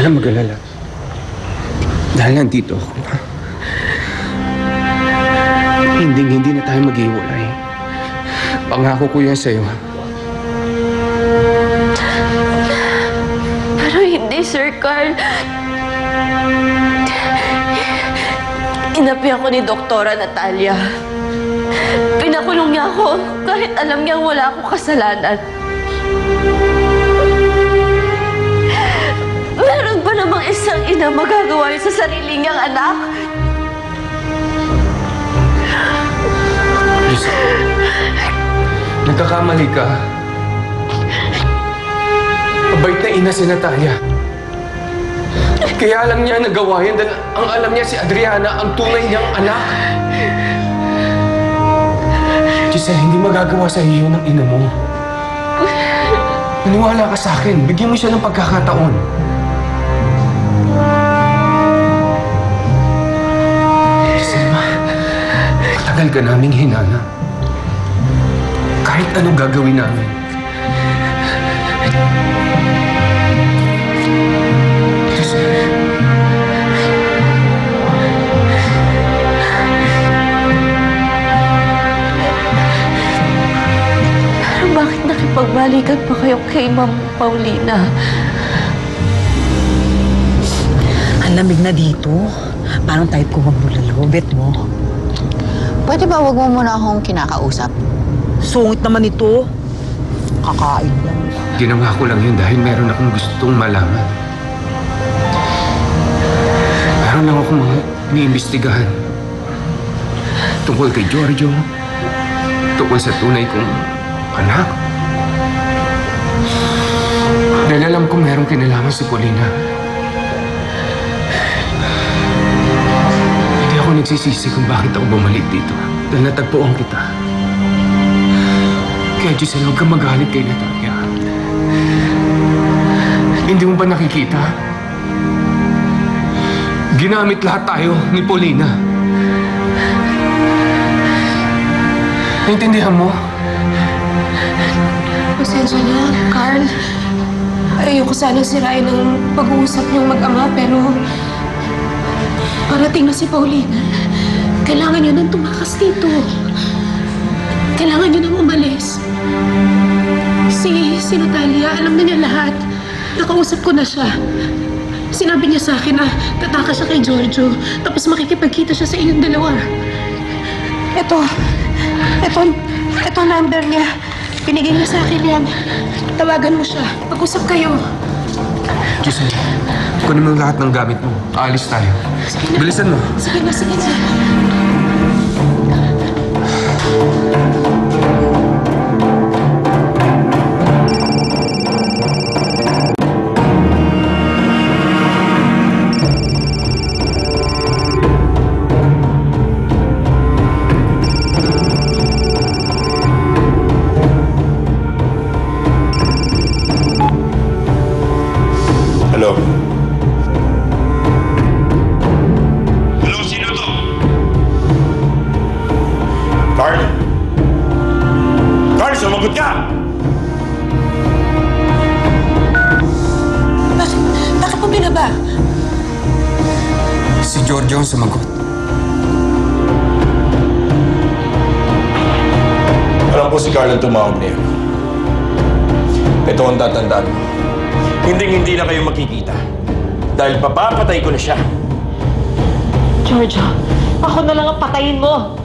ka mag-alala. Dahil nandito ako. Hindi na tayo maghiwalay. Pangako ko yan sa'yo. Pero hindi, Sir Carl. Inapi ako ni Doktora Natalia. Pinakulong niya ako kahit alam niyang wala akong kasalanan. Meron ba namang isang ina magagawa yun sa sarili niyang anak? Lisa, nagkakamali ka. Mabait na ina si Natalia. Kaya lang niya nagawa yan dahil ang alam niya si Adriana ang tunay niyang anak. Giselle, hindi magagawa sa iyo ng ina mo. Maniwala ka sa akin. Bigyan mo siya ng pagkakataon. Giselle, matagal ka naming hinana. Kahit anong gagawin namin. Bakit nakipagbalikan pa kayo kay Ma'am Paulina? Ang lamig na dito. Parang type ko magbulalo. Bet mo. Pwede ba wag mo muna akong kinakausap? Sungit naman ito. Kakain lang. Ginawa ko lang yun dahil meron akong gustong malaman. Meron lang akong mga iniimbestigahan. Tungkol kay Giorgio. Tungkol sa tunay kong anak. Dahil alam ko merong kinalaman si Paulina. Hindi ako nagsisisi kung bakit ako bumalik dito. Dahil natagpuan kita. Kaya Giselle, huwag kang magalit kay Natalia. Hindi mo ba nakikita? Ginamit lahat tayo ni Paulina. Naintindihan mo? Pasensya na, Carl. Ayoko sana sirain ang pag-uusap niyong mag-ama, pero parating na si Paulina. Kailangan niyo nang tumakas dito. Kailangan niyo nang umalis. Si Natalia, alam na niya lahat. Nakausap ko na siya. Sinabi niya sa akin na tatakas siya kay Giorgio, tapos makikipagkita siya sa inyong dalawa. Ito ang number niya. Pinigay niya sa akin yan. Tawagan mo siya. Pag-usap kayo. Giselle, kunin mo lahat ng gamit mo. Aalis tayo. Sige na. Bilisan mo. Sige na. Hello? Hello, sino to? Carl? Carl, sumagot ka! Bakit mo binaba? Si Giorgio ang sumagot. Alam ko si Carl ang tumawag niya. Ito ang tatandaan mo. Hindi na kayo makikita. Dahil papapatay ko na siya. Giorgio, ako na lang ang patayin mo.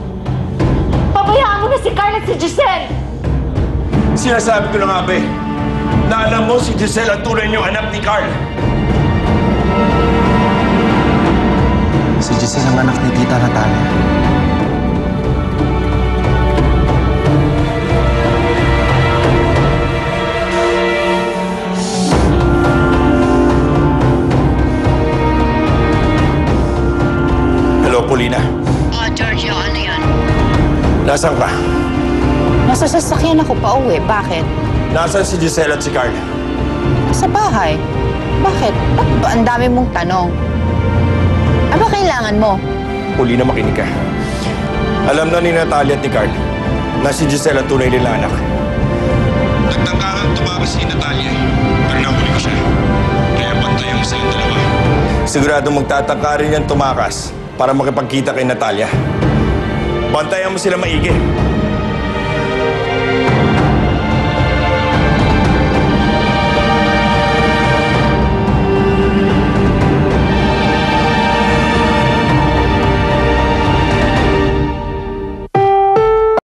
Pabayaan mo na si Carl at si Giselle. Sinasabi ko na nga, be, na alam mo si Giselle ang tunay niyong anak ni Carl. Si Giselle ang anak ni Tita Natalia. Hello, Paulina. Oh, Giorgio, ano yun? Nasaan ka? Nasa sasakyan ako pa uwi. Bakit? Nasaan si Giselle at si Carl? Sa bahay. Bakit? Ba't ba ang dami mong tanong? Ano ba kailangan mo? Paulina, makinig ka. Alam na ni Natalia at ni Carl na si Giselle ang tunay nila anak. Nagtangka nga tumakas si Natalia pero nahuli ko siya. Kaya bantayan mo sa yung dalawa. Sigurado magtatangka rin yan tumakas para makipagkita kay Natalia. Bantayan mo sila maigi.